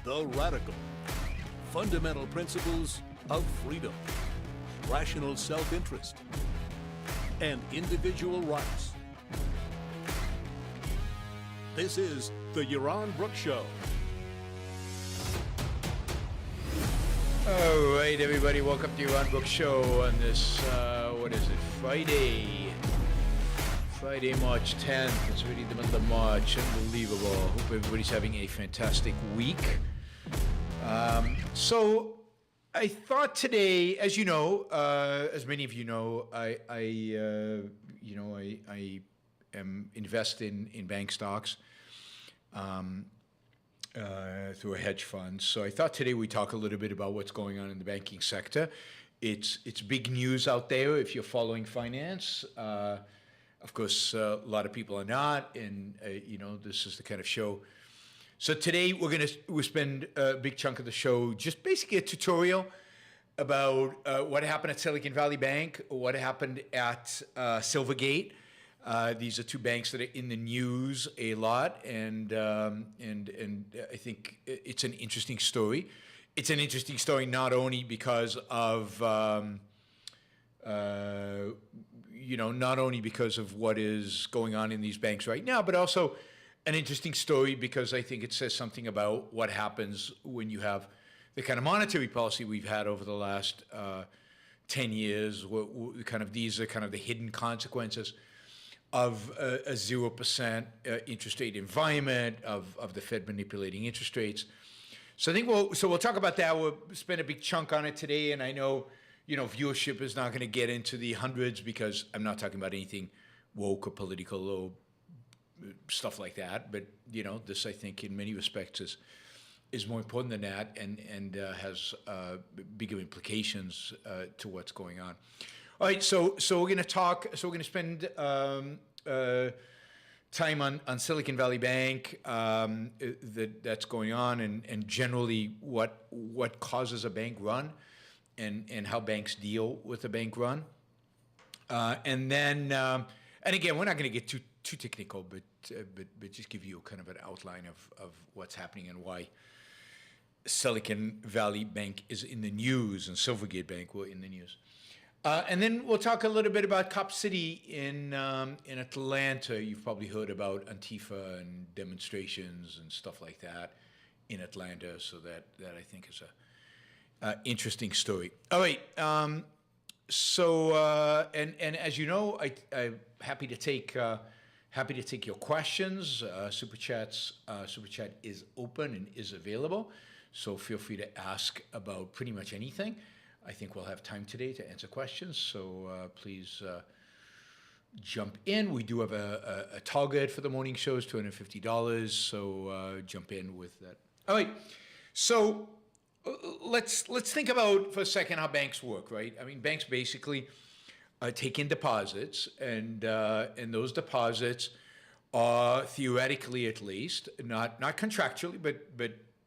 The Radical. Fundamental principles of freedom, rational self-interest, and individual rights. This is the Yaron Brook Show. All right, everybody, welcome to Yaron Brook Show on this, Friday, March 10th. It's really the month of March. Unbelievable. Hope everybody's having a fantastic week. So I thought today, as you know, as many of you know, I am invest in bank stocks through a hedge fund. So I thought today we'd talk a little bit about what's going on in the banking sector. It's big news out there if you're following finance. Of course, a lot of people are not, and this is the kind of show. So today we'll spend a big chunk of the show just basically a tutorial about what happened at Silicon Valley Bank, what happened at Silvergate. These are two banks that are in the news a lot, and I think it's an interesting story. It's an interesting story not only because of not only because of what is going on in these banks right now, but also an interesting story because I think it says something about what happens when you have the kind of monetary policy we've had over the last 10 years. These are kind of the hidden consequences of a 0% interest rate environment, of the Fed manipulating interest rates. So I think we'll talk about that. We'll spend a big chunk on it today, and I know viewership is not going to get into the hundreds because I'm not talking about anything woke or political or stuff like that. But this I think in many respects is more important than that, and has bigger implications to what's going on. All right, so we're going to talk. So we're going to spend time on Silicon Valley Bank that's going on, and generally what causes a bank run, and how banks deal with a bank run, and then and again, we're not going to get too technical, but just give you kind of an outline of what's happening and why Silicon Valley Bank is in the news and Silvergate Bank were in the news. And then we'll talk a little bit about Cop City in Atlanta. You've probably heard about Antifa and demonstrations and stuff like that in Atlanta. So that I think is a interesting story. All right. And as you know, I'm happy to take your questions. Super Chat is open and is available. So feel free to ask about pretty much anything. I think we'll have time today to answer questions, so please jump in. We do have a target for the morning shows, $250, so jump in with that. All right, so let's think about for a second how banks work, right? I mean, banks basically take in deposits, and those deposits are theoretically, at least, not contractually, but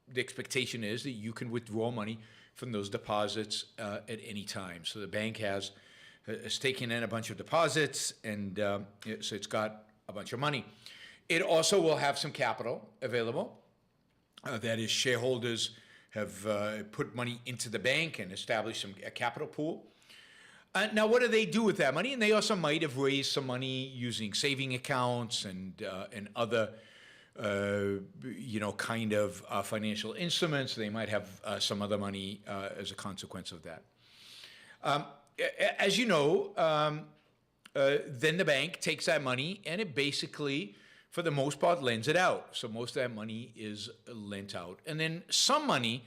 the expectation is that you can withdraw money from those deposits at any time. So the bank has taken in a bunch of deposits, and so it's got a bunch of money. It also will have some capital available. That is, shareholders have put money into the bank and established a capital pool. Now, what do they do with that money? And they also might have raised some money using saving accounts and other financial instruments. They might have some other money as a consequence of that. As you know, then the bank takes that money and it basically, for the most part, lends it out. So most of that money is lent out. And then some money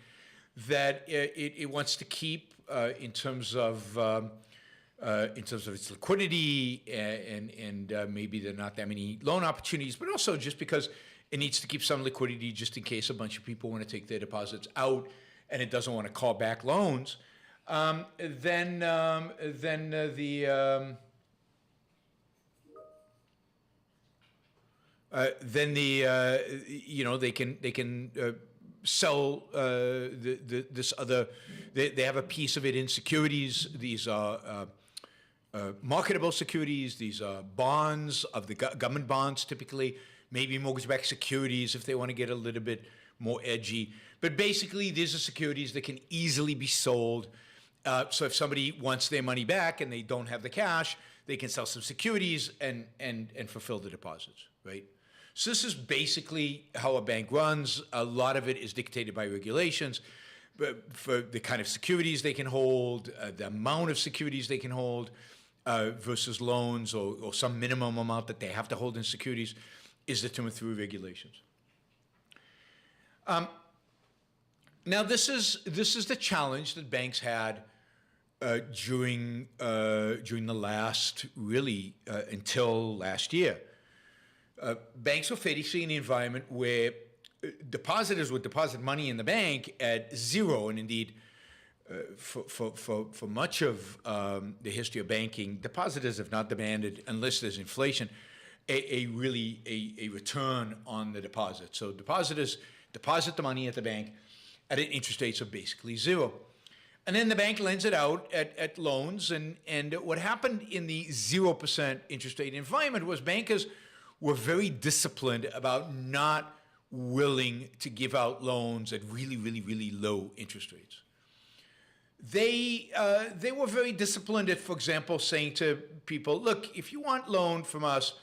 that it wants to keep in terms of its liquidity, and maybe there are not that many loan opportunities, but also just because it needs to keep some liquidity just in case a bunch of people want to take their deposits out and it doesn't want to call back loans. Then they can sell this other. They have a piece of it in securities. These are marketable securities. These are bonds of the government bonds, typically. Maybe mortgage-backed securities if they want to get a little bit more edgy. But basically, these are securities that can easily be sold. So if somebody wants their money back and they don't have the cash, they can sell some securities and fulfill the deposits, right? So this is basically how a bank runs. A lot of it is dictated by regulations, but for the kind of securities they can hold, the amount of securities they can hold versus loans or some minimum amount that they have to hold in securities is determined through regulations. Now, this is the challenge that banks had during the last, really, until last year. Banks were facing an environment where depositors would deposit money in the bank at zero, and indeed, for much of the history of banking, depositors have not demanded, unless there's inflation, a return on the deposit. So depositors deposit the money at the bank at an interest rates of basically zero. And then the bank lends it out at loans. And what happened in the 0% interest rate environment was bankers were very disciplined about not willing to give out loans at really, really, really low interest rates. They were very disciplined at, for example, saying to people, look, if you want loan from us,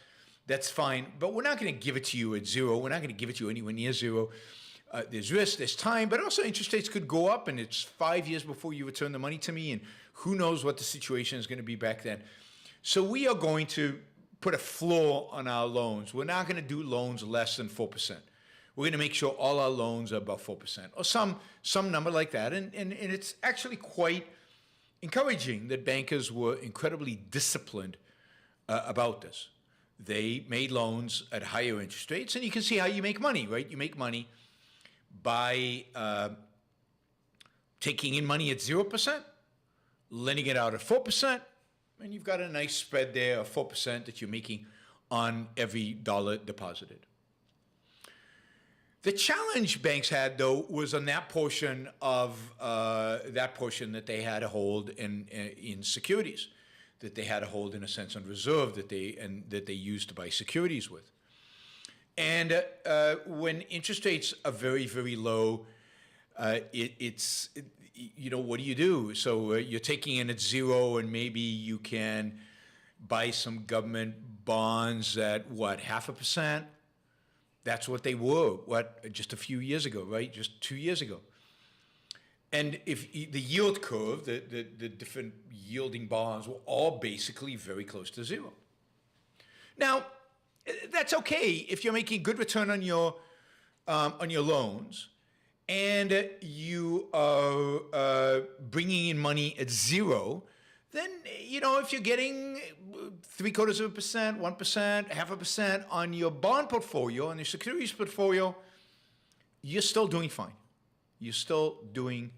that's fine, but we're not going to give it to you at zero. We're not going to give it to you anywhere near zero. There's risk, there's time, but also interest rates could go up, and it's 5 years before you return the money to me, and who knows what the situation is going to be back then. So we are going to put a floor on our loans. We're not going to do loans less than 4%. We're going to make sure all our loans are above 4%, or some number like that. And it's actually quite encouraging that bankers were incredibly disciplined about this. They made loans at higher interest rates, and you can see how you make money, right? You make money by taking in money at 0%, lending it out at 4%, and you've got a nice spread there of 4% that you're making on every dollar deposited. The challenge banks had, though, was on that portion of that they had to hold in securities, that they had to hold in a sense on reserve that they used to buy securities with. And when interest rates are very, very low, it's what do you do? So you're taking in at zero, and maybe you can buy some government bonds at what, 0.5%? That's what they were, just a few years ago, right? Just 2 years ago. And if the yield curve, the different yielding bonds were all basically very close to zero. Now, that's okay if you're making good return on your loans, and you are bringing in money at zero. Then if you're getting 0.75%, 1%, 0.5% on your bond portfolio, on your securities portfolio, you're still doing fine. You're still doing,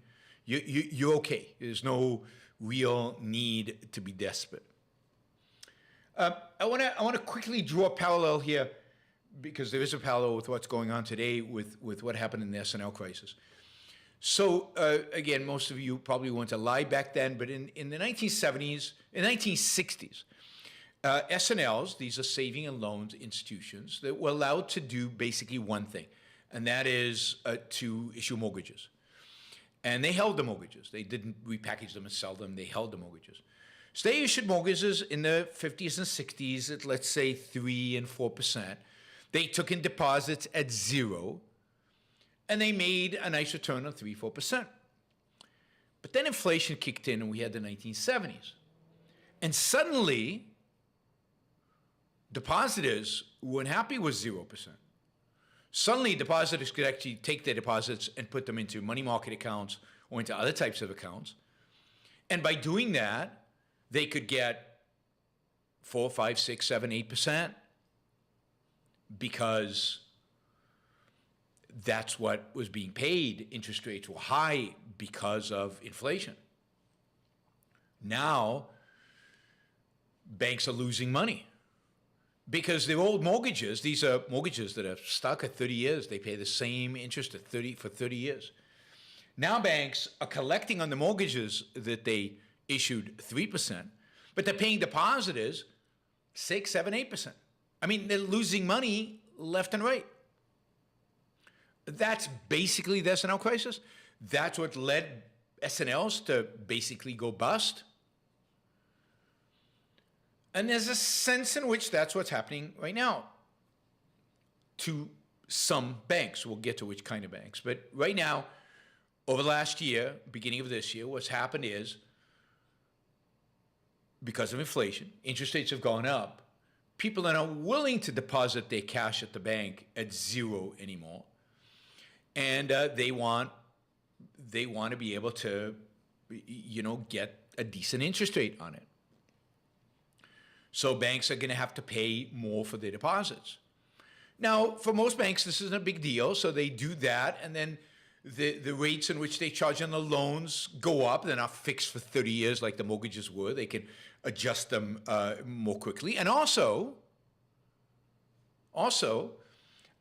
you're okay. There's no real need to be desperate. I want to quickly draw a parallel here, because there is a parallel with what's going on today with what happened in the S&L crisis. So again, most of you probably weren't alive back then, but in the 1970s, in 1960s, S&Ls, these are saving and loans institutions, that were allowed to do basically one thing, and that is to issue mortgages. And they held the mortgages. They didn't repackage them and sell them. They held the mortgages. So they issued mortgages in the 50s and 60s at, let's say, 3 and 4%. They took in deposits at zero, and they made a nice return on 3-4%. But then inflation kicked in, and we had the 1970s. And suddenly, depositors weren't happy with 0%. Suddenly, depositors could actually take their deposits and put them into money market accounts or into other types of accounts. And by doing that, they could get 4, 5, 6, 7, 8%, because that's what was being paid. Interest rates were high because of inflation. Now, banks are losing money because their old mortgages, these are mortgages that are stuck at 30 years. They pay the same interest at for 30 years. Now banks are collecting on the mortgages that they issued 3%, but they're paying depositors 6, 7, 8%. I mean, they're losing money left and right. That's basically the S&L crisis. That's what led S&Ls to basically go bust. And there's a sense in which that's what's happening right now to some banks. We'll get to which kind of banks. But right now, over the last year, beginning of this year, what's happened is, because of inflation, interest rates have gone up. People are not willing to deposit their cash at the bank at zero anymore. And they want to be able to, get a decent interest rate on it. So banks are going to have to pay more for their deposits. Now, for most banks, this isn't a big deal, so they do that, and then the rates in which they charge on the loans go up. They're not fixed for 30 years like the mortgages were. They can adjust them more quickly. And also,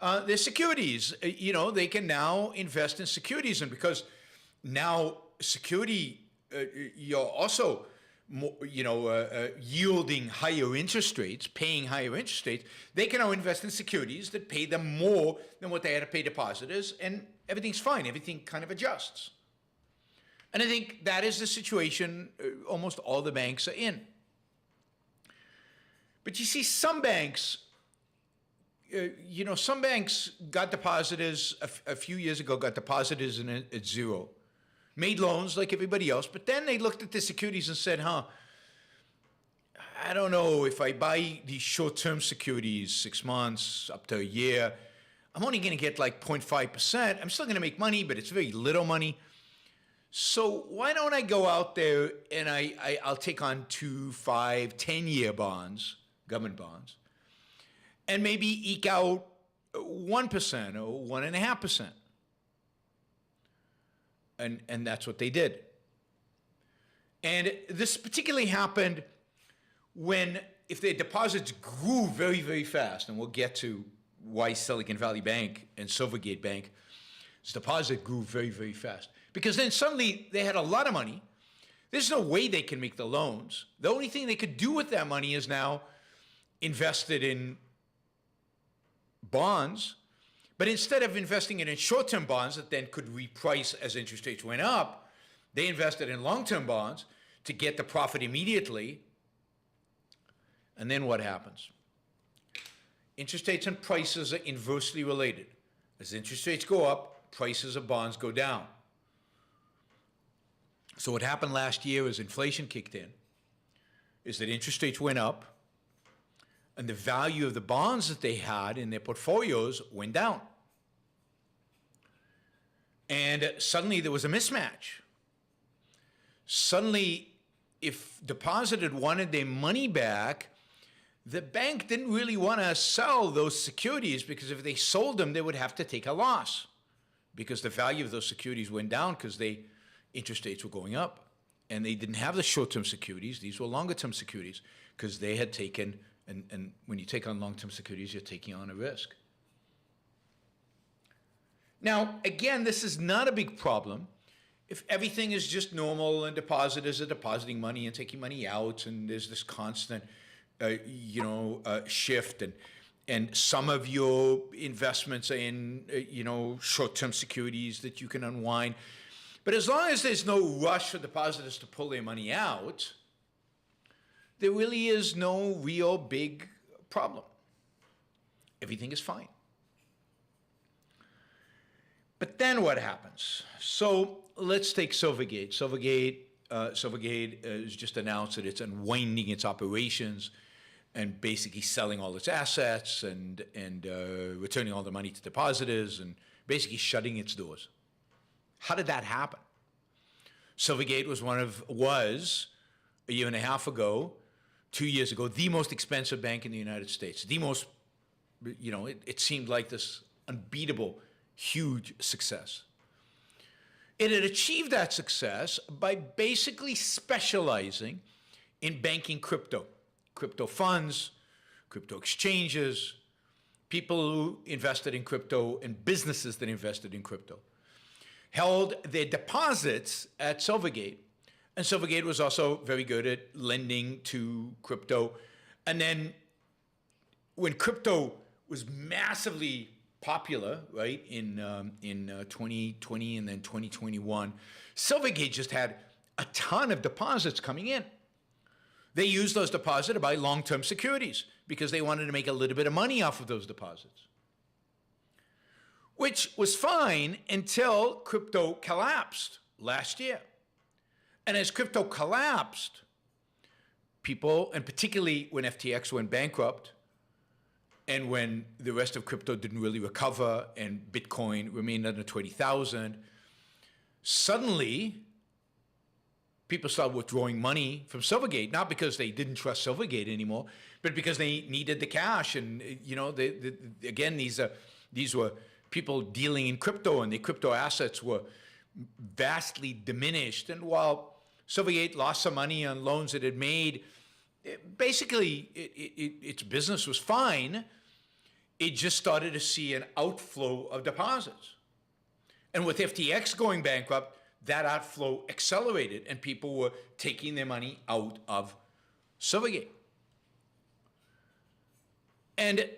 their securities, they can now invest in securities. And because now security, you're also yielding higher interest rates, paying higher interest rates, they can now invest in securities that pay them more than what they had to pay depositors, and everything's fine. Everything kind of adjusts. And I think that is the situation almost all the banks are in. But you see, some banks, some banks got depositors a few years ago, got depositors at zero. Made loans like everybody else, but then they looked at the securities and said, I don't know, if I buy these short-term securities, 6 months up to a year, I'm only going to get like 0.5%. I'm still going to make money, but it's very little money. So why don't I go out there and I'll take on 2, 5, 10-year bonds, government bonds, and maybe eke out 1% or 1.5%. And that's what they did. And this particularly happened when, if their deposits grew very, very fast, and we'll get to why Silicon Valley Bank and Silvergate Bank's deposit grew very, very fast. Because then suddenly they had a lot of money. There's no way they can make the loans. The only thing they could do with that money is now invested in bonds. But instead of investing it in short-term bonds that then could reprice as interest rates went up, they invested in long-term bonds to get the profit immediately. And then what happens? Interest rates and prices are inversely related. As interest rates go up, prices of bonds go down. So what happened last year as inflation kicked in is that interest rates went up, and the value of the bonds that they had in their portfolios went down. And suddenly there was a mismatch. Suddenly, if deposited wanted their money back, the bank didn't really want to sell those securities, because if they sold them, they would have to take a loss, because the value of those securities went down because interest rates were going up. And they didn't have the short-term securities. These were longer-term securities, because they had taken, and when you take on long-term securities, you're taking on a risk. Now, again, this is not a big problem if everything is just normal and depositors are depositing money and taking money out, and there's this constant, shift, and some of your investments are in, short-term securities that you can unwind. But as long as there's no rush for depositors to pull their money out, there really is no real big problem. Everything is fine. But then what happens? So let's take Silvergate. Silvergate has just announced that it's unwinding its operations and basically selling all its assets and returning all the money to depositors and basically shutting its doors. How did that happen? Silvergate was a year and a half ago, 2 years ago, the most expensive bank in the United States. The most, it seemed like this unbeatable, huge success. It had achieved that success by basically specializing in banking crypto funds, crypto exchanges, people who invested in crypto, and businesses that invested in crypto, held their deposits at Silvergate. And Silvergate was also very good at lending to crypto. And then when crypto was massively popular, right, in 2020 and then 2021, Silvergate just had a ton of deposits coming in. They used those deposits to buy long-term securities because they wanted to make a little bit of money off of those deposits, which was fine until crypto collapsed last year. And as crypto collapsed, people, and particularly when FTX went bankrupt, and when the rest of crypto didn't really recover and Bitcoin remained under 20,000, suddenly people started withdrawing money from Silvergate, not because they didn't trust Silvergate anymore, but because they needed the cash. And again, these were people dealing in crypto, and the crypto assets were vastly diminished. And while Silvergate lost some money on loans it had made, its business was fine. It just started to see an outflow of deposits. And with FTX going bankrupt, that outflow accelerated, and people were taking their money out of Silvergate. And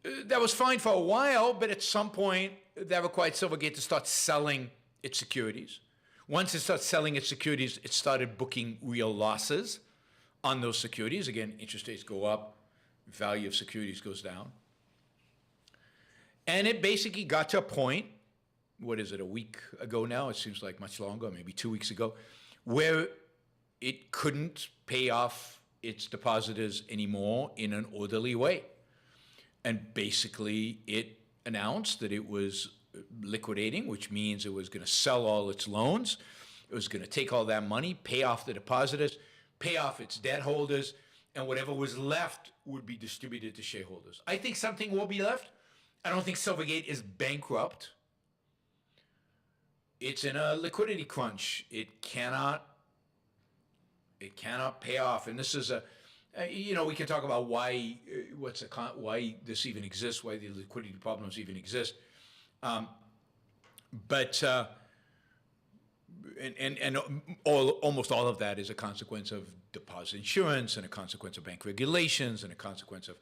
that was fine for a while, but at some point, that required Silvergate to start selling its securities. Once it started selling its securities, it started booking real losses on those securities. Again, interest rates go up, value of securities goes down. And it basically got to a point, what is it, a week ago now? It seems like much longer, maybe 2 weeks ago, where it couldn't pay off its depositors anymore in an orderly way. And basically, it announced that it was liquidating, which means it was going to sell all its loans. It was going to take all that money, pay off the depositors, pay off its debt holders, and whatever was left would be distributed to shareholders. I think something will be left. I don't think Silvergate is bankrupt. It's in a liquidity crunch. It cannot pay off. And this is we can talk about why this even exists, why the liquidity problems even exist. But almost all of that is a consequence of deposit insurance, and a consequence of bank regulations, and a consequence of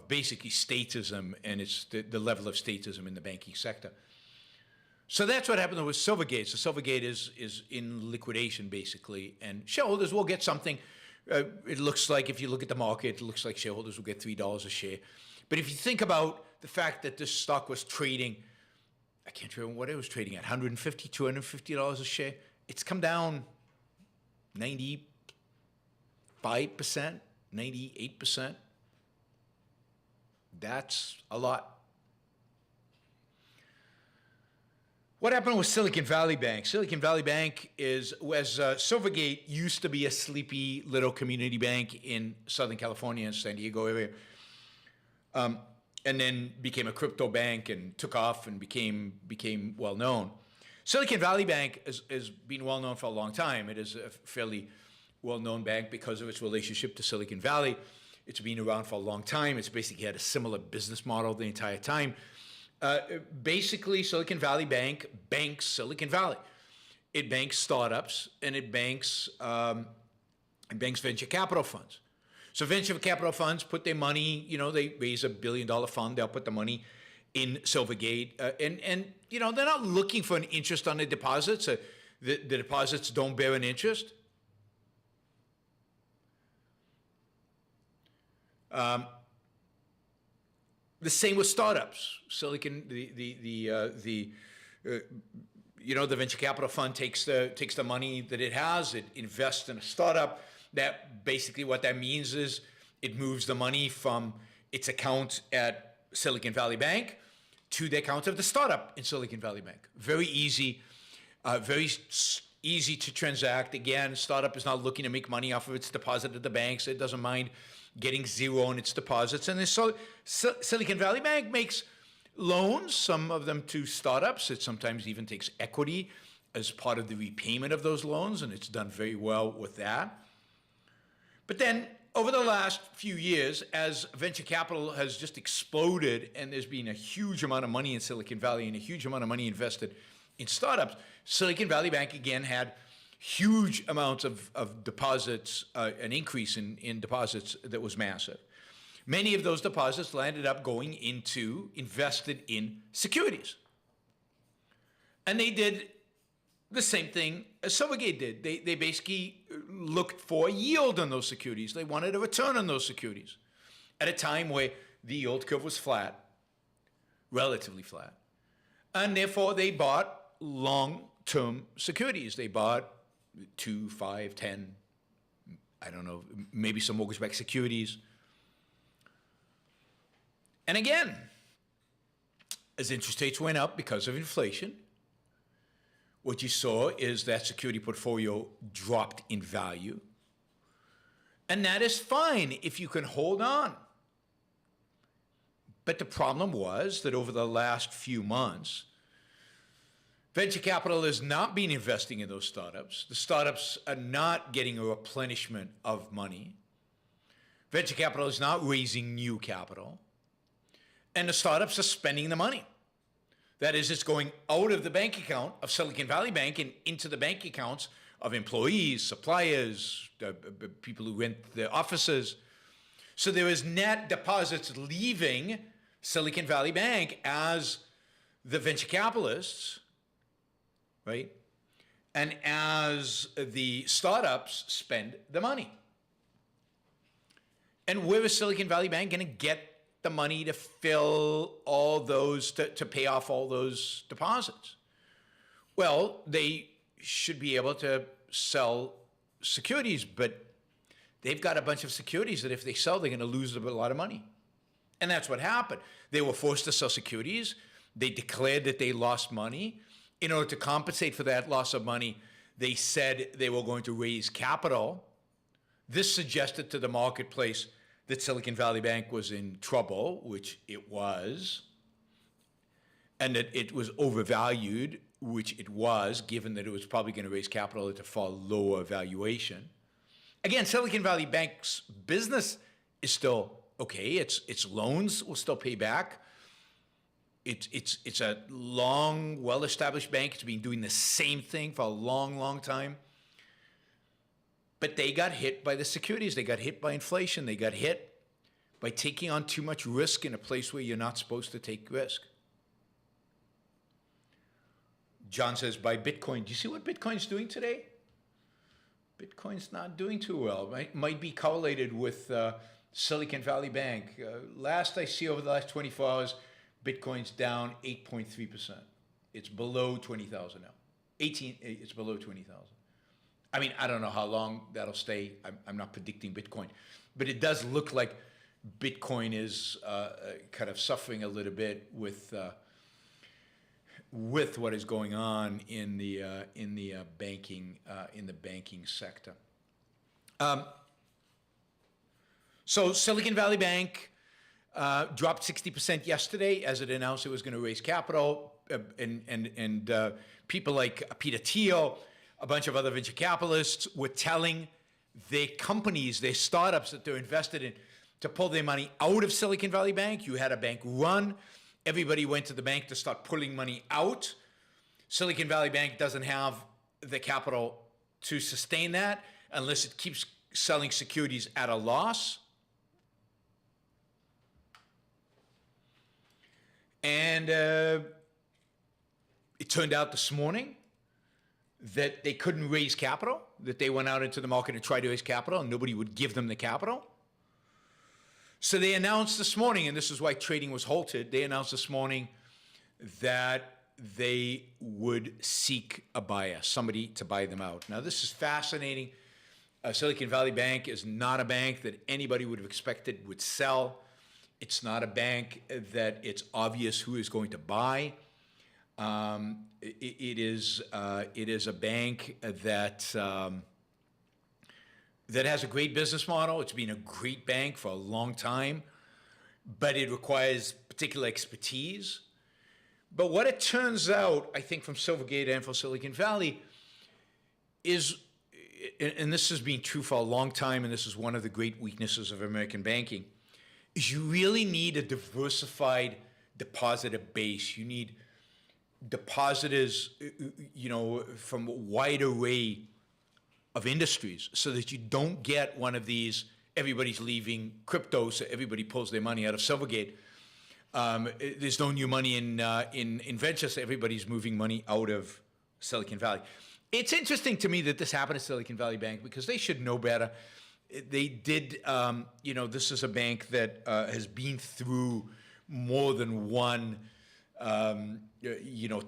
basically statism, and it's the level of statism in the banking sector. So that's what happened with Silvergate. So Silvergate is in liquidation, basically, and shareholders will get something. It looks like, if you look at the market, it looks like shareholders will get $3 a share. But if you think about the fact that this stock was trading, I can't remember what it was trading at, $150, $250 a share, it's come down 95%, 98%. That's a lot. What happened with Silicon Valley Bank? Silicon Valley Bank Silvergate used to be a sleepy little community bank in Southern California and San Diego area, and then became a crypto bank and took off and became well known. Silicon Valley Bank has been well known for a long time. It is a fairly well known bank because of its relationship to Silicon Valley. It's been around for a long time. It's basically had a similar business model the entire time. Basically, Silicon Valley Bank banks Silicon Valley. It banks startups, and it banks venture capital funds. So venture capital funds put their money, they raise $1 billion fund, they'll put the money in Silvergate, and they're not looking for an interest on the deposits. The deposits don't bear an interest. The same with startups. The venture capital fund takes the money that it has, it invests in a startup. That basically what that means is it moves the money from its account at Silicon Valley Bank to the account of the startup in Silicon Valley Bank. Very easy to transact. Again, startup is not looking to make money off of its deposit at the bank, so it doesn't mind getting zero on its deposits. And Silicon Valley Bank makes loans, some of them to startups. It sometimes even takes equity as part of the repayment of those loans, and it's done very well with that. But then over the last few years, as venture capital has just exploded and there's been a huge amount of money in Silicon Valley and a huge amount of money invested in startups, Silicon Valley Bank again had huge amounts of deposits, an increase in deposits that was massive. Many of those deposits landed up going into invested in securities. And they did the same thing as Silvergate did. They basically looked for yield on those securities. They wanted a return on those securities at a time where the yield curve was flat, relatively flat. And therefore, they bought long-term securities. They bought 2, 5, 10, I don't know, maybe some mortgage-backed securities. And again, as interest rates went up because of inflation, what you saw is that security portfolio dropped in value. And that is fine if you can hold on. But the problem was that over the last few months, venture capital has not been investing in those startups. The startups are not getting a replenishment of money. Venture capital is not raising new capital. And the startups are spending the money. That is, it's going out of the bank account of Silicon Valley Bank and into the bank accounts of employees, suppliers, people who rent the offices. So there is net deposits leaving Silicon Valley Bank as the venture capitalists, right? And as the startups spend the money. And where is Silicon Valley Bank going to get the money to fill all those, to pay off all those deposits? Well, they should be able to sell securities, but they've got a bunch of securities that if they sell, they're going to lose a lot of money. And that's what happened. They were forced to sell securities. They declared that they lost money. In order to compensate for that loss of money, they said they were going to raise capital. This suggested to the marketplace that Silicon Valley Bank was in trouble, which it was, and that it was overvalued, which it was, given that it was probably going to raise capital at a far lower valuation. Again, Silicon Valley Bank's business is still okay. Its loans will still pay back. It's a long, well-established bank. It's been doing the same thing for a long, long time. But they got hit by the securities. They got hit by inflation. They got hit by taking on too much risk in a place where you're not supposed to take risk. John says, buy Bitcoin. Do you see what Bitcoin's doing today? Bitcoin's not doing too well. Might be correlated with Silicon Valley Bank. Last I see over the last 24 hours, Bitcoin's down 8.3%. It's below 20,000 now. It's below 20,000. I mean, I don't know how long that'll stay. I'm not predicting Bitcoin. But it does look like Bitcoin is kind of suffering a little bit with what is going on in the banking sector. So Silicon Valley Bank dropped 60% yesterday as it announced it was going to raise capital, and people like Peter Thiel, a bunch of other venture capitalists were telling their companies, their startups that they're invested in, to pull their money out of Silicon Valley Bank. You had a bank run. Everybody went to the bank to start pulling money out. Silicon Valley Bank doesn't have the capital to sustain that unless it keeps selling securities at a loss. And it turned out this morning that they couldn't raise capital, that they went out into the market and tried to raise capital, and nobody would give them the capital. So they announced this morning, and this is why trading was halted, they announced this morning that they would seek a buyer, somebody to buy them out. Now, this is fascinating. Silicon Valley Bank is not a bank that anybody would have expected would sell. It's not a bank that it's obvious who is going to buy. It is a bank that that has a great business model. It's been a great bank for a long time, but it requires particular expertise. But what it turns out, I think, from Silvergate and from Silicon Valley is, and this has been true for a long time, and this is one of the great weaknesses of American banking, is you really need a diversified depositor base. You need depositors, from a wide array of industries so that you don't get one of these everybody's leaving crypto, so everybody pulls their money out of Silvergate. There's no new money in venture, so everybody's moving money out of Silicon Valley. It's interesting to me that this happened at Silicon Valley Bank because they should know better. They did, this is a bank that has been through more than one,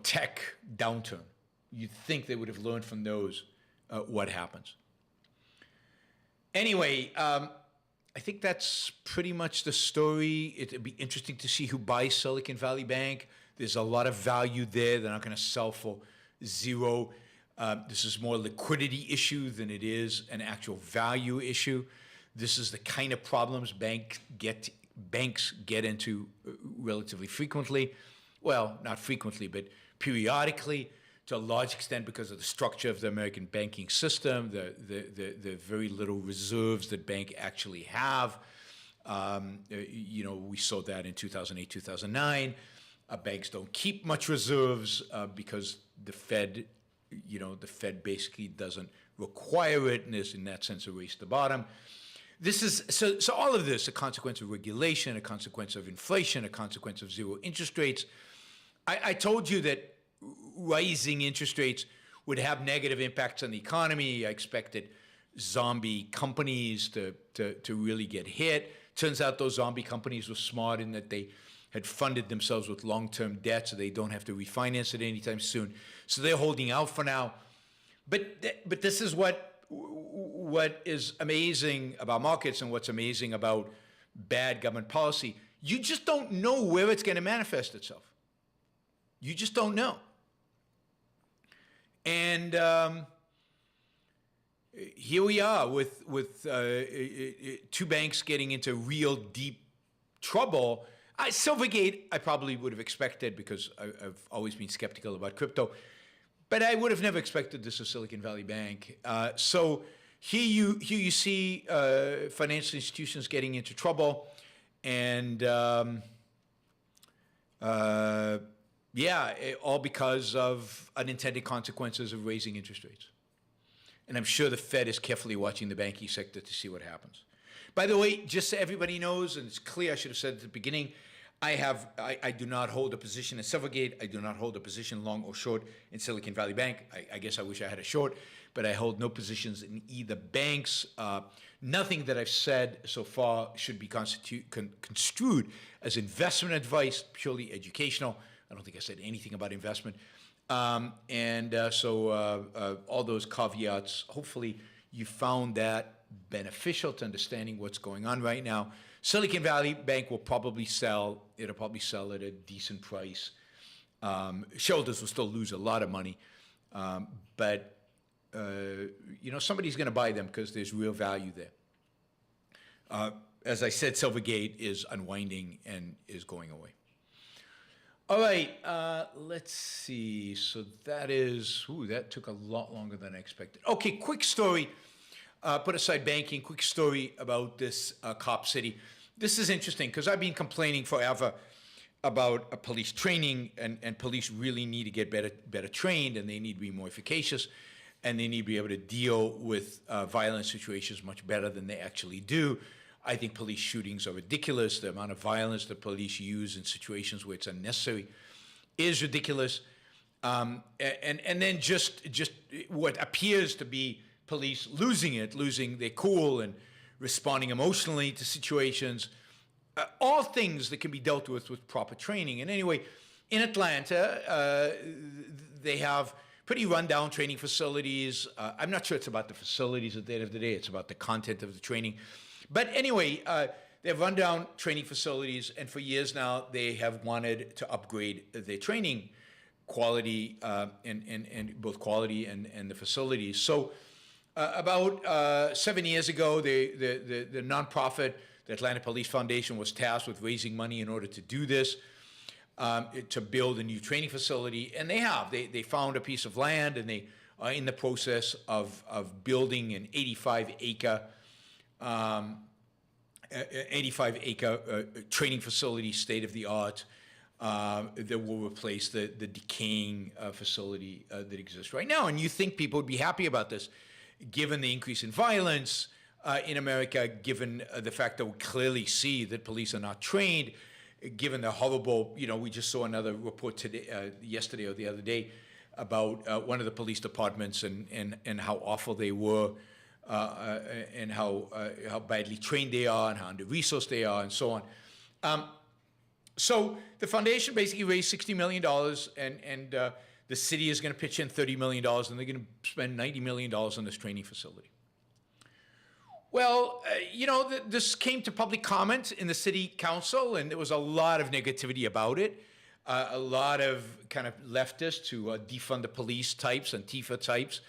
tech downturn. You'd think they would have learned from those what happens. Anyway, I think that's pretty much the story. It'd be interesting to see who buys Silicon Valley Bank. There's a lot of value there. They're not going to sell for zero. This is more a liquidity issue than it is an actual value issue. This is the kind of problems banks get into relatively frequently. Well, not frequently, but periodically, to a large extent because of the structure of the American banking system, the very little reserves that banks actually have. We saw that in 2008, 2009. Banks don't keep much reserves because the Fed basically doesn't require it, and is in that sense a race to the bottom. This is so all of this, a consequence of regulation, a consequence of inflation, a consequence of zero interest rates. I told you that rising interest rates would have negative impacts on the economy. I expected zombie companies to really get hit. Turns out those zombie companies were smart in that they had funded themselves with long-term debt, so they don't have to refinance it anytime soon. So they're holding out for now. But this is what is amazing about markets and what's amazing about bad government policy. You just don't know where it's going to manifest itself. You just don't know. And here we are with two banks getting into real deep trouble. Silvergate, I probably would have expected because I've always been skeptical about crypto, but I would have never expected this of Silicon Valley Bank. So here you see financial institutions getting into trouble, and all because of unintended consequences of raising interest rates. And I'm sure the Fed is carefully watching the banking sector to see what happens. By the way, just so everybody knows, and it's clear, I should have said at the beginning, I do not hold a position in Silvergate. I do not hold a position long or short in Silicon Valley Bank. I guess I wish I had a short, but I hold no positions in either banks. Nothing that I've said so far should be construed as investment advice, purely educational. I don't think I said anything about investment. So all those caveats, hopefully you found that beneficial to understanding what's going on right now. Silicon Valley Bank will probably sell. It'll probably sell at a decent price. Shareholders will still lose a lot of money, but somebody's going to buy them because there's real value there. As I said, Silvergate is unwinding and is going away. All right, let's see. So that took a lot longer than I expected. Okay, quick story. Put aside banking, quick story about this cop city. This is interesting because I've been complaining forever about police training, and police really need to get better trained, and they need to be more efficacious, and they need to be able to deal with violent situations much better than they actually do. I think police shootings are ridiculous. The amount of violence the police use in situations where it's unnecessary is ridiculous. And then just what appears to be police losing their cool and responding emotionally to situations, all things that can be dealt with proper training. And anyway, in Atlanta, they have pretty rundown training facilities. I'm not sure it's about the facilities at the end of the day. It's about the content of the training. But anyway, they have rundown training facilities, and for years now, they have wanted to upgrade their training quality and both quality and the facilities. So about 7 years ago, the nonprofit, the Atlanta Police Foundation, was tasked with raising money in order to do this, to build a new training facility. And they have. They found a piece of land, and they are in the process of building an 85-acre training facility, state-of-the-art, that will replace the decaying facility that exists right now. And you think people would be happy about this, given the increase in violence, in America, given the fact that we clearly see that police are not trained, given the horrible, we just saw another report today, yesterday or the other day, about one of the police departments and how awful they were, and how badly trained they are, and how under-resourced they are, and so on. So the foundation basically raised $60 million, and the city is going to pitch in $30 million, and they're going to spend $90 million on this training facility. Well, this came to public comment in the city council, and there was a lot of negativity about it. A lot of kind of leftists who defund the police types, Antifa types,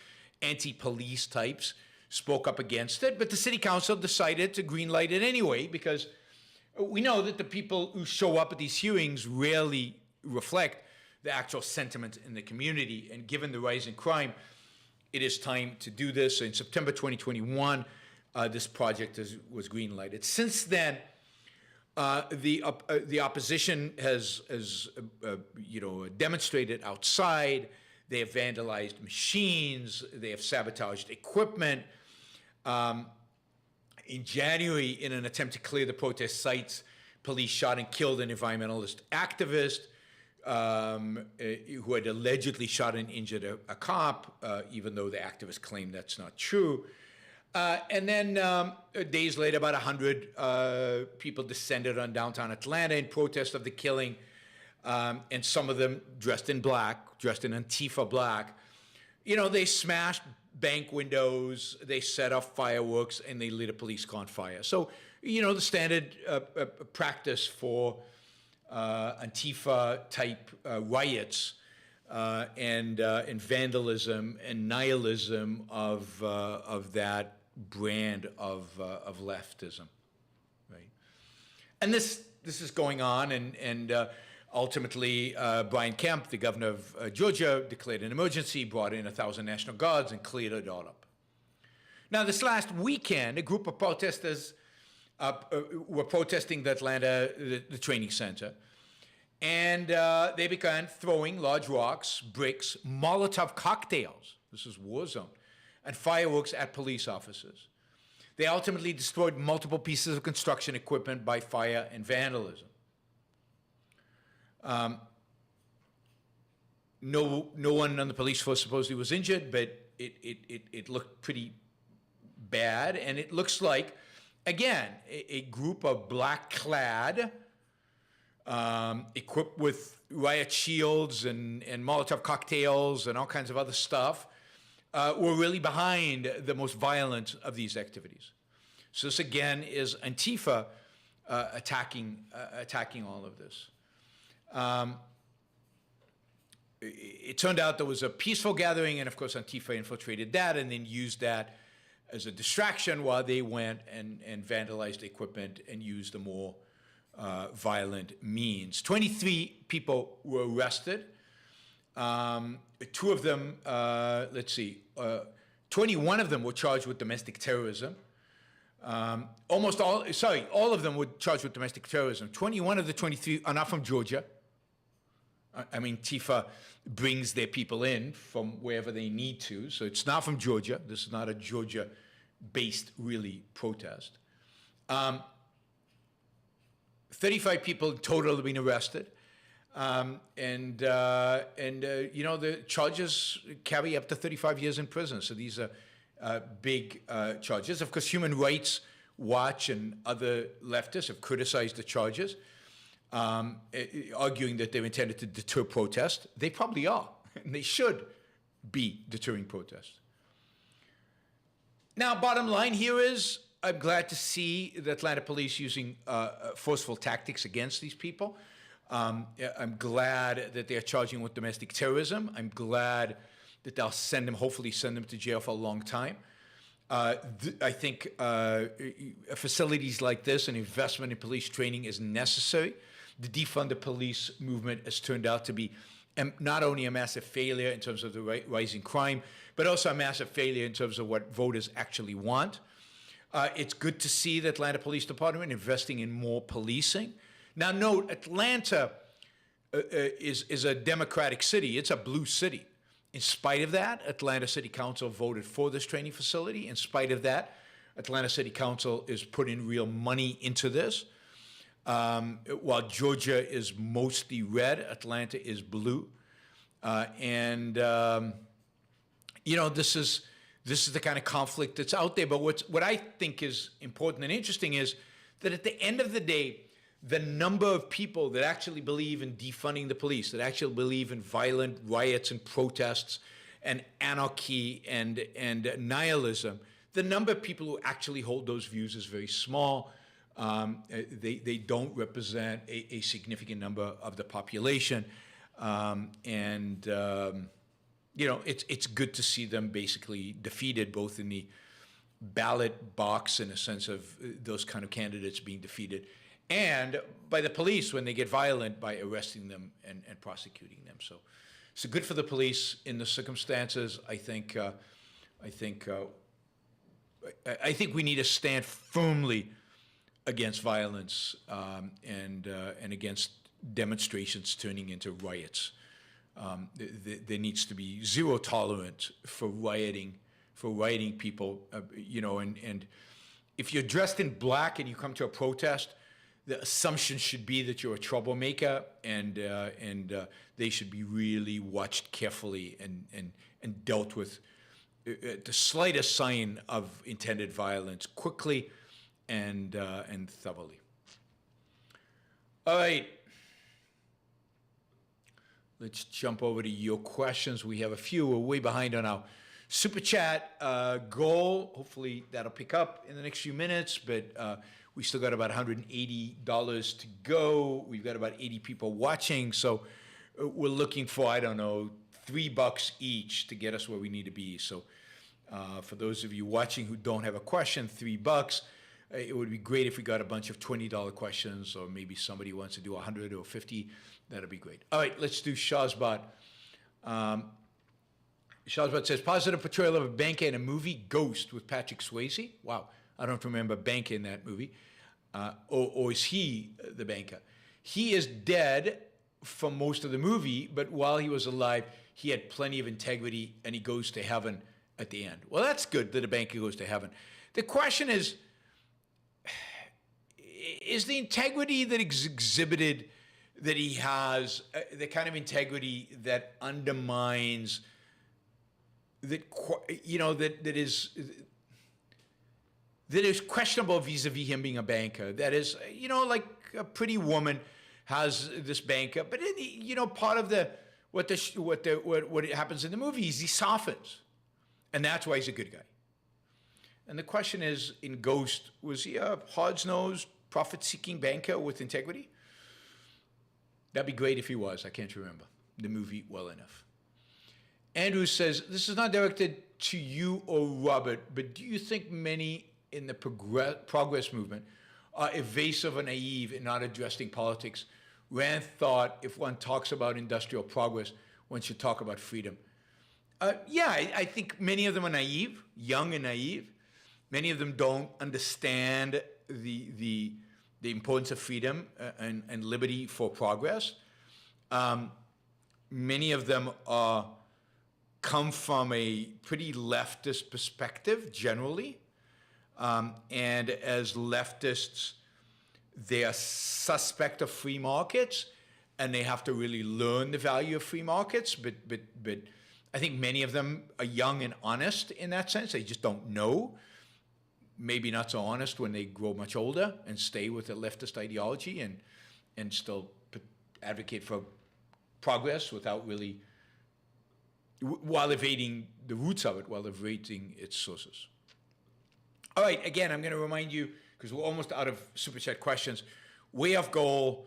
anti-police types spoke up against it. But the city council decided to greenlight it anyway, because we know that the people who show up at these hearings rarely reflect the actual sentiment in the community. And given the rise in crime, it is time to do this. In September 2021, this project was greenlighted. Since then, the opposition has demonstrated outside. They have vandalized machines. They have sabotaged equipment. In January, in an attempt to clear the protest sites, police shot and killed an environmentalist activist who had allegedly shot and injured a cop, even though the activist claimed that's not true. And then days later, about 100 people descended on downtown Atlanta in protest of the killing, and some of them dressed in black, dressed in Antifa black. They smashed bank windows, they set off fireworks, and they lit a police car on fire. So, the standard practice for Antifa-type riots and vandalism and nihilism of that brand of leftism, right? And this is going on, and ultimately Brian Kemp, the governor of Georgia, declared an emergency, brought in 1,000 National Guards, and cleared it all up. Now, this last weekend, a group of protesters were protesting the Atlanta, the training center, and they began throwing large rocks, bricks, Molotov cocktails, this is war zone, and fireworks at police officers. They ultimately destroyed multiple pieces of construction equipment by fire and vandalism. No one on the police force supposedly was injured, but it looked pretty bad, and it looks like, again, a group of black-clad, equipped with riot shields and Molotov cocktails and all kinds of other stuff, were really behind the most violent of these activities. So this, again, is Antifa attacking all of this. It turned out there was a peaceful gathering, and of course Antifa infiltrated that and then used that as a distraction while they went and vandalized equipment and used the more violent means. 23 people were arrested. 2 of them, 21 of them were charged with domestic terrorism. All of them were charged with domestic terrorism. 21 of the 23 are not from Georgia. I mean, Antifa brings their people in from wherever they need to, so it's not from Georgia. This is not a Georgia-based, really, protest. 35 people in total have been arrested. The charges carry up to 35 years in prison. So these are big charges. Of course, Human Rights Watch and other leftists have criticized the charges, arguing that they're intended to deter protest. They probably are, and they should be deterring protest. Now, bottom line here is, I'm glad to see the Atlanta police using forceful tactics against these people. I'm glad that they're charging with domestic terrorism. I'm glad that they'll hopefully send them to jail for a long time. I think facilities like this and investment in police training is necessary. The defund the police movement has turned out to be not only a massive failure in terms of the rising crime, but also a massive failure in terms of what voters actually want. It's good to see the Atlanta Police Department investing in more policing. Now note, Atlanta is a Democratic city. It's a blue city. In spite of that, Atlanta City Council voted for this training facility. In spite of that, Atlanta City Council is putting real money into this. While Georgia is mostly red, Atlanta is blue. This is the kind of conflict that's out there. But what I think is important and interesting is that at the end of the day, the number of people that actually believe in defunding the police, that actually believe in violent riots and protests and anarchy and nihilism, the number of people who actually hold those views is very small. They don't represent a significant number of the population. It's good to see them basically defeated, both in the ballot box in a sense of those kind of candidates being defeated, and by the police when they get violent by arresting them and prosecuting them. So good for the police in the circumstances. I think we need to stand firmly against violence and against demonstrations turning into riots. There needs to be zero tolerance for rioting people. And if you're dressed in black and you come to a protest, the assumption should be that you're a troublemaker, and they should be really watched carefully and dealt with the slightest sign of intended violence quickly and thoroughly. All right. Let's jump over to your questions. We have a few. We're way behind on our Super Chat goal. Hopefully that'll pick up in the next few minutes, but we still got about $180 to go. We've got about 80 people watching, so we're looking for, I don't know, $3 each to get us where we need to be. So for those of you watching who don't have a question, $3. It would be great if we got a bunch of $20 questions, or maybe somebody wants to do 100 or 50. That'd be great. All right, let's do Shazbot. Shazbot says, positive portrayal of a banker in a movie, Ghost, with Patrick Swayze. Wow, I don't remember banker in that movie. Or is he the banker? He is dead for most of the movie, but while he was alive, he had plenty of integrity, and he goes to heaven at the end. Well, that's good that a banker goes to heaven. The question is the integrity that is exhibited, that he has, the kind of integrity that undermines, that is questionable vis-a-vis him being a banker. That is, like a pretty woman has this banker, but part of what happens in the movie is he softens, and that's why he's a good guy. And the question is, in Ghost, was he a hard-nosed, profit-seeking banker with integrity? That'd be great if he was. I can't remember the movie well enough. Andrew says, this is not directed to you or Robert, but do you think many in the progress movement are evasive or naive in not addressing politics? Rand thought if one talks about industrial progress, one should talk about freedom. I think many of them are naive, young and naive. Many of them don't understand the importance of freedom and liberty for progress. Many of them come from a pretty leftist perspective generally. And as leftists, they are suspect of free markets, and they have to really learn the value of free markets. But I think many of them are young and honest in that sense. They just don't know. Maybe not so honest when they grow much older and stay with a leftist ideology and still advocate for progress without really, while evading the roots of it, while evading its sources. All right, again, I'm going to remind you, because we're almost out of Super Chat questions, way off goal.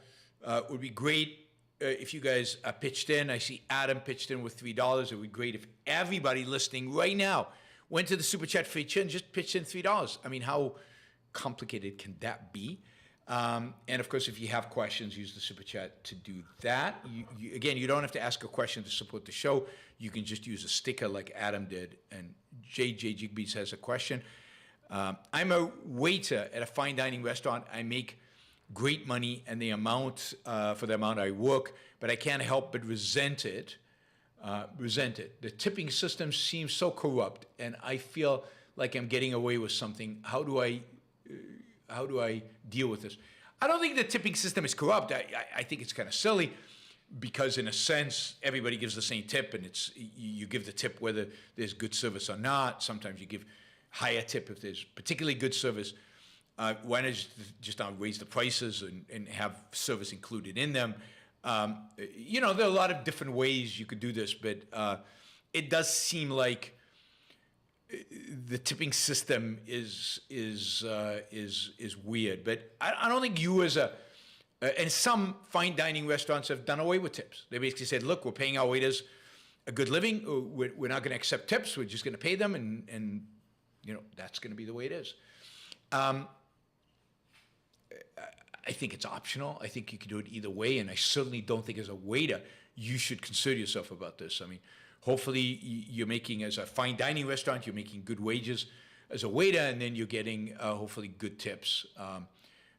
Would be great if you guys pitched in. I see Adam pitched in with $3. It would be great if everybody listening right now went to the Super Chat feature and just pitched in $3. I mean, how complicated can that be? And of course, if you have questions, use the Super Chat to do that. Again, you don't have to ask a question to support the show. You can just use a sticker like Adam did. And JJ Jigbees has a question. I'm a waiter at a fine dining restaurant. I make great money and the amount for the amount I work, but I can't help but resent it. The tipping system seems so corrupt, and I feel like I'm getting away with something. How do I deal with this? I don't think the tipping system is corrupt. I think it's kind of silly because, in a sense, everybody gives the same tip, and you give the tip whether there's good service or not. Sometimes you give higher tip if there's particularly good service. Why not just not raise the prices and have service included in them? There are a lot of different ways you could do this, but it does seem like the tipping system is weird. But I don't think you and some fine dining restaurants have done away with tips. They basically said, look, we're paying our waiters a good living. We're not going to accept tips. We're just going to pay them, and that's going to be the way it is. I think it's optional. I think you can do it either way, and I certainly don't think as a waiter you should concern yourself about this. I mean, hopefully you're making, as a fine dining restaurant, you're making good wages as a waiter, and then you're getting hopefully good tips.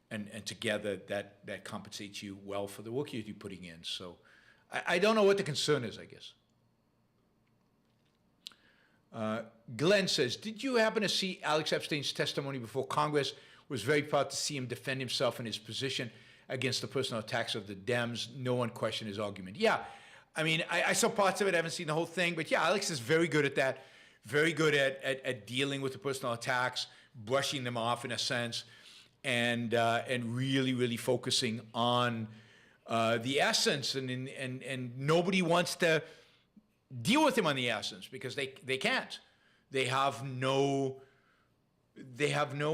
And together that compensates you well for the work you're putting in. So I don't know what the concern is, I guess. Glenn says, did you happen to see Alex Epstein's testimony before Congress? Was very proud to see him defend himself in his position against the personal attacks of the Dems. No one questioned his argument. Yeah, I mean, I saw parts of it. I haven't seen the whole thing. But yeah, Alex is very good at that, very good at dealing with the personal attacks, brushing them off in a sense, and really, really focusing on the essence. And nobody wants to deal with him on the essence because they can't. They have no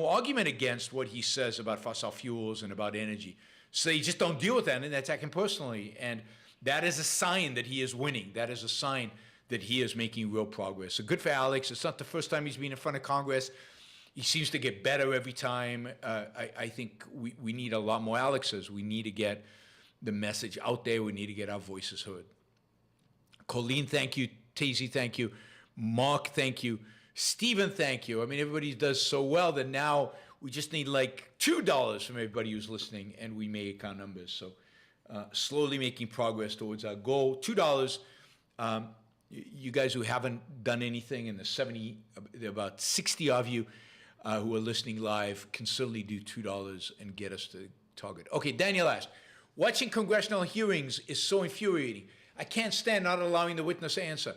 argument against what he says about fossil fuels and about energy. So they just don't deal with that, and they attack him personally. And that is a sign that he is winning. That is a sign that he is making real progress. So good for Alex. It's not the first time he's been in front of Congress. He seems to get better every time. I think we need a lot more Alexes. We need to get the message out there. We need to get our voices heard. Colleen, thank you. Tazy, thank you. Mark, thank you. Stephen, thank you. I mean, everybody does so well that now we just need like $2 from everybody who's listening, and we make our numbers. So slowly making progress towards our goal. $2. You guys who haven't done anything, and there are about 60 of you who are listening live, can certainly do $2 and get us to the target. Okay, Daniel asked, watching congressional hearings is so infuriating. I can't stand not allowing the witness to answer.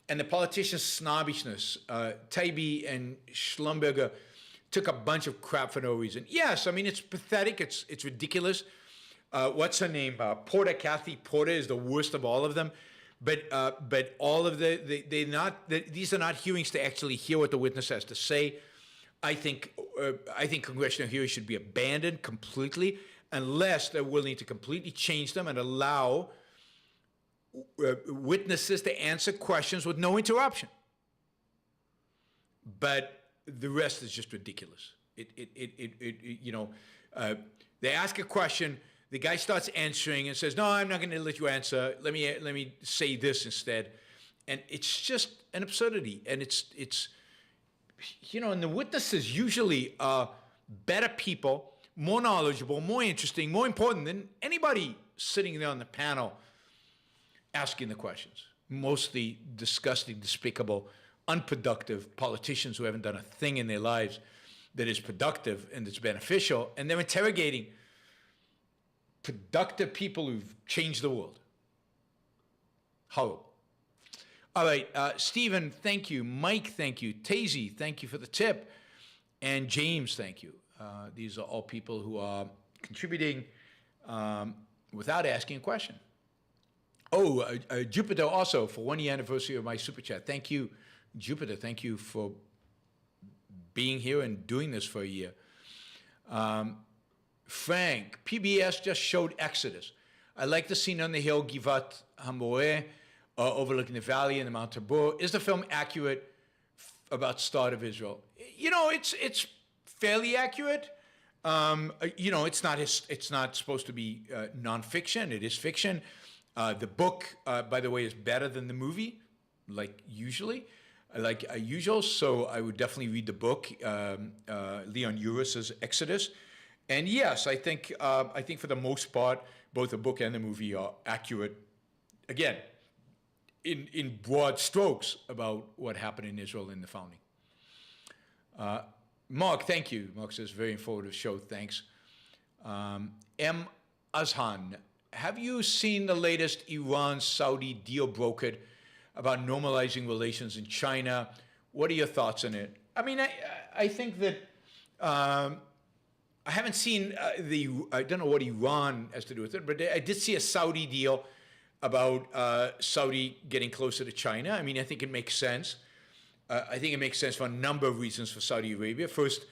And the politicians' snobbishness. Taibi and Schellenburger took a bunch of crap for no reason. Yes, I mean, it's pathetic. It's ridiculous. What's her name? Kathy Porter is the worst of all of them. But all of these are not hearings to actually hear what the witness has to say. I think congressional hearings should be abandoned completely unless they're willing to completely change them and allow witnesses to answer questions with no interruption. But the rest is just ridiculous. They ask a question, the guy starts answering and says, "No, I'm not going to let you answer. Let me say this instead," and it's just an absurdity. And and the witnesses usually are better people, more knowledgeable, more interesting, more important than anybody sitting there on the panel asking the questions. Mostly disgusting, despicable, unproductive politicians who haven't done a thing in their lives that is productive and that's beneficial, and they're interrogating productive people who've changed the world. Horrible. All right, Stephen, thank you. Mike, thank you. Tazy, thank you for the tip. And James, thank you. These are all people who are contributing without asking a question. Oh, Jupiter also for 1 year anniversary of my super chat. Thank you, Jupiter. Thank you for being here and doing this for a year. Frank, PBS just showed Exodus. I like the scene on the hill, Givat Hamoreth, overlooking the valley and the Mount Tabor. Is the film accurate about start of Israel? It's fairly accurate. It's not supposed to be nonfiction. It is fiction. The book, by the way, is better than the movie, like usual. So I would definitely read the book, Leon Uris's Exodus. And yes, I think for the most part, both the book and the movie are accurate. Again, in broad strokes about what happened in Israel in the founding. Mark, thank you. Mark says, very informative show. Thanks. M. Azhan, have you seen the latest Iran-Saudi deal brokered about normalizing relations in China? What are your thoughts on it? I mean, I think that I haven't seen I don't know what Iran has to do with it, but I did see a Saudi deal about Saudi getting closer to China. I mean, I think it makes sense. I think it makes sense for a number of reasons for Saudi Arabia. First,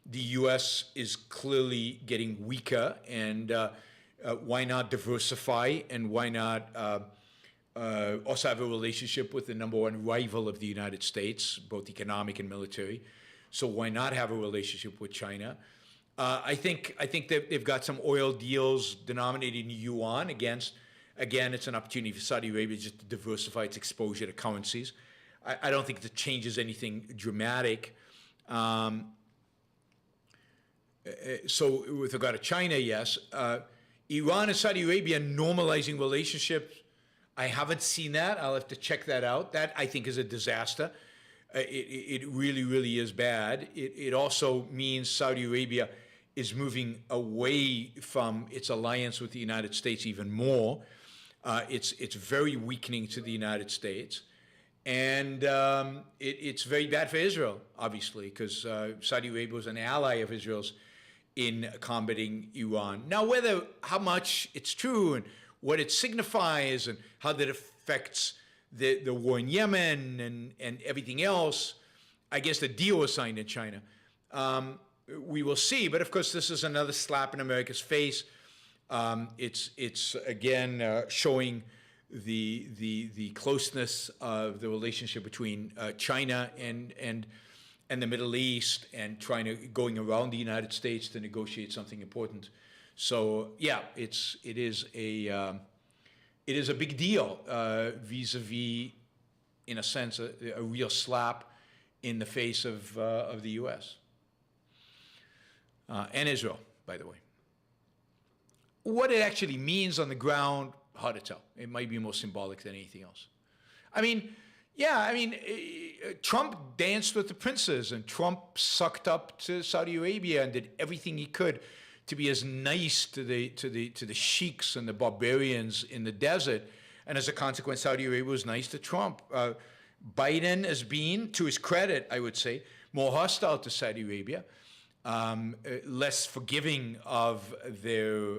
the U.S. is clearly getting weaker, and why not diversify, and why not also have a relationship with the number one rival of the United States, both economic and military? So why not have a relationship with China? I think that they've got some oil deals denominated in yuan against. Again, it's an opportunity for Saudi Arabia just to diversify its exposure to currencies. I don't think that changes anything dramatic. So with regard to China, yes. Iran and Saudi Arabia normalizing relationships, I haven't seen that. I'll have to check that out. That, I think, is a disaster. It really, really is bad. It also means Saudi Arabia is moving away from its alliance with the United States even more. It's very weakening to the United States. And it's very bad for Israel, obviously, because Saudi Arabia was an ally of Israel's in combating Iran. Now, how much it's true and what it signifies and how that affects the war in Yemen and everything else, I guess the deal was signed in China. We will see, but of course, this is another slap in America's face. It's again showing the closeness of the relationship between China and the Middle East, and going around the United States to negotiate something important. So yeah, it is a big deal vis-a-vis, in a sense, a real slap in the face of the U.S. And Israel, by the way. What it actually means on the ground, hard to tell. It might be more symbolic than anything else. I mean, Trump danced with the princes, and Trump sucked up to Saudi Arabia and did everything he could to be as nice to the sheiks and the barbarians in the desert. And as a consequence, Saudi Arabia was nice to Trump. Biden has been, to his credit, I would say, more hostile to Saudi Arabia, less forgiving of their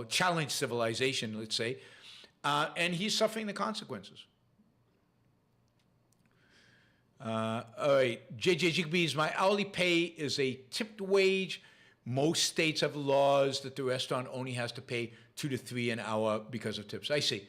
challenged civilization, let's say, and he's suffering the consequences. All right, JJ Jigbees, my hourly pay is a tipped wage. Most states have laws that the restaurant only has to pay $2 to $3 an hour because of tips. I see,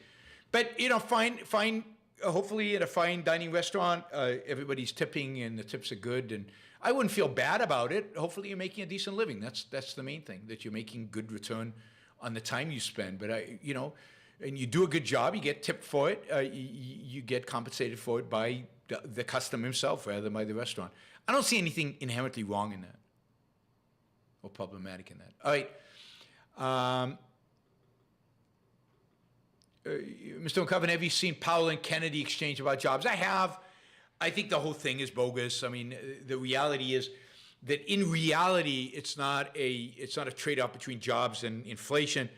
but fine. Hopefully, at a fine dining restaurant, everybody's tipping and the tips are good, and I wouldn't feel bad about it. Hopefully, you're making a decent living. That's the main thing, that you're making good return on the time you spend. But and you do a good job, you get tipped for it. You get compensated for it by the customer himself rather than by the restaurant. I don't see anything inherently wrong in that or problematic in that. All right. Mr. McCoven, have you seen Powell and Kennedy exchange about jobs? I have. I think the whole thing is bogus. I mean, the reality is that in reality, it's not a trade-off between jobs and inflation.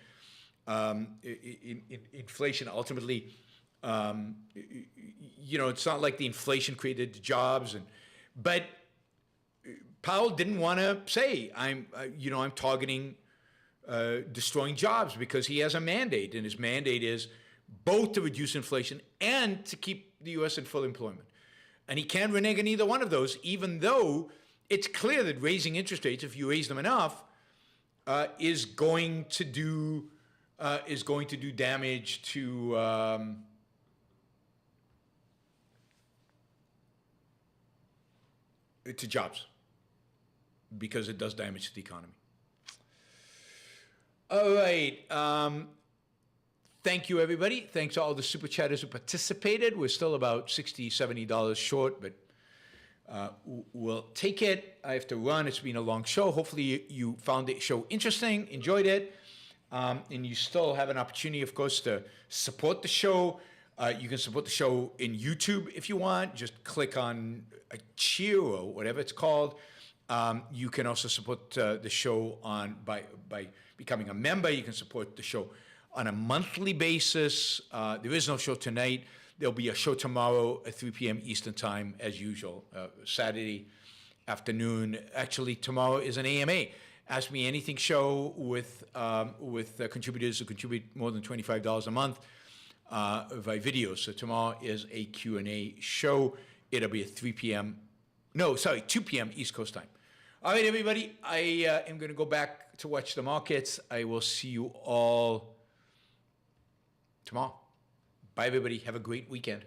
Inflation ultimately, it's not like the inflation created the jobs, but Powell didn't want to say I'm targeting destroying jobs because he has a mandate, and his mandate is both to reduce inflation and to keep the U.S. in full employment. And he can't renege on either one of those, even though it's clear that raising interest rates, if you raise them enough, is going to do damage to jobs, because it does damage to the economy. All right. Thank you, everybody. Thanks to all the super chatters who participated. We're still about $60, $70 short, but we'll take it. I have to run. It's been a long show. Hopefully you found the show interesting, enjoyed it, and you still have an opportunity, of course, to support the show. You can support the show in YouTube if you want. Just click on a cheer or whatever it's called. You can also support the show by becoming a member. You can support the show on a monthly basis. There is no show tonight. There'll be a show tomorrow at 3 p.m. Eastern Time, as usual, Saturday afternoon. Actually, tomorrow is an AMA. Ask Me Anything show with contributors who contribute more than $25 a month by video. So tomorrow is a Q&A show. It'll be at 2 p.m. East Coast time. All right, everybody, I am going to go back to watch the markets. I will see you all tomorrow. Bye, everybody. Have a great weekend.